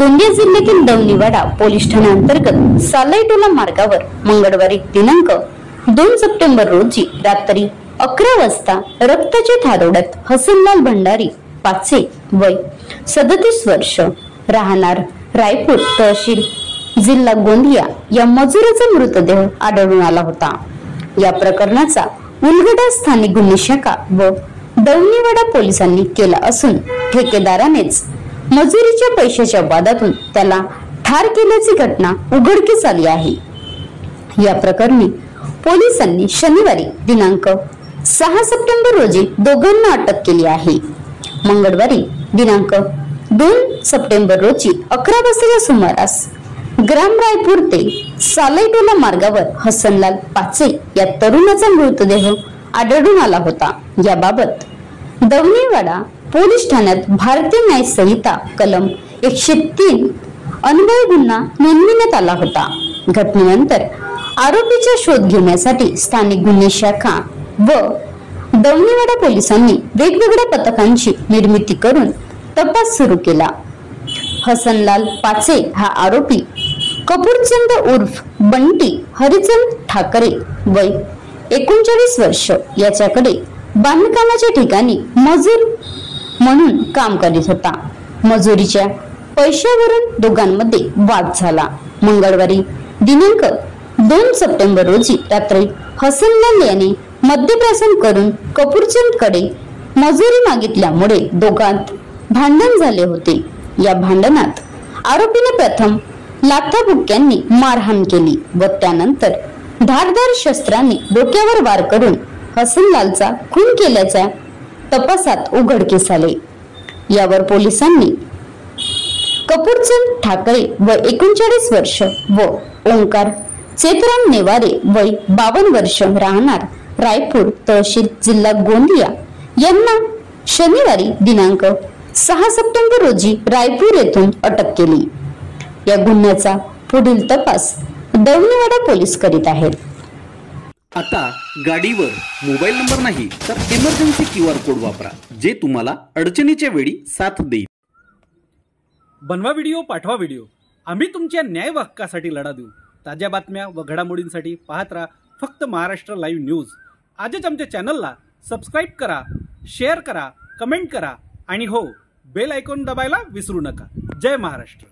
गोंदिया जिल्ह्यातील दौंडीवाडा पोलीस ठाण्याअंतर्गत सालाईटोला मार्गावर मंगळवारी दिनांक 2 सप्टेंबर रोजी रात्री 11 वाजता रक्ताच्या थारोड्यात हसनलाल भंडारी पाचे वय 37 वर्ष राहणार रायपूर तहसील जिल्हा गोंदिया या मजुराचा मृतदेह आढळून आला होता। या प्रकरणाचा उलगडा स्थानिक गुन्हे शाखा व दौंडीवाडा पोलिसांनी केला असून ठेकेदारानेच मजुरीच्या पैशाच्या वादातून त्याला ठार केल्याची घटना उघडकीस आली आहे। या प्रकरणी पोलिसांनी शनिवारी दिनांक 6 सप्टेंबर रोजी दोघांना अटक केली आहे। मंगळवारी दिनांक 2 सप्टेंबर रोजी 11 वाजताच्या सुमारास ग्राम रायपूर ते सालाईटोला मार्गावर हसनलाल पाचे या तरुणाचा मृतदेह आढळून आला होता। याबाबत दौंडीवाडा पोलीस ठाण्यात भारतीय न्याय संहिता कलम 103 अन्वये गुन्हा नोंदविण्यात आला होता। घटनेनंतर आरोपीचा शोध घेण्यासाठी स्थानिक गुन्हे शाखा व दौंडीवाडा पोलिसांनी वेगवेगळ्या पथकांची निर्मिती करून तपास सुरू केला। हसनलाल पाचे हा आरोपी कपूरचंद उर्फ बंटी हरिचंद ठाकरे वय 39 वर्ष याच्याकडे बांधकामाच्या ठिकाणी मजूर म्हणून काम करीत होता। मजुरीच्या पैशावरून दोघांमध्ये वाद झाला। मंगळवारी दिनांक 2 सप्टेंबर रोजी रात्री हसनलाल याने मद्यप्राशन करून कपूरचंद कडे मजुरी मागितल्यामुळे दोघांत भांडण झाले होते। या भांडणात आरोपीने प्रथम लाथाबुक्क्यांनी मारहाण केली व त्यानंतर धारदार शस्त्रांनी डोक्यावर वार करून हसनलालचा खून केल्याच्या तपासात उघडकीस आले। यावर पोलिसांनी कपूरचंद ठाकरे व 39 वर्ष व ओंकार चेतराम नेवारे वय 52 वर्ष राहणार रायपूर तहसील जिल्हा गोंदिया यांना शनिवारी दिनांक 6 सप्टेंबर रोजी रायपूर येथून अटक केली। या गुन्ह्याचा पुढील तपास दौंडीवाडा पोलीस करीत आहेत। आता गाडीवर मोबाईल नंबर नाही तर इमर्जन्सी QR कोड वापरा, जे तुम्हाला अडचणीच्या वेळी साथ देईल। बनवा व्हिडिओ, पाठवा व्हिडिओ, आम्ही तुमच्या न्याय हक्कासाठी लढा देऊ। ताज्या बातम्या व घडामोडींसाठी पाहत राहा फक्त महाराष्ट्र लाईव्ह न्यूज। आजच आमच्या चॅनलला सबस्क्राईब करा, शेअर करा, कमेंट करा आणि हो, बेल आयकॉन दबायला विसरू नका। जय महाराष्ट्र।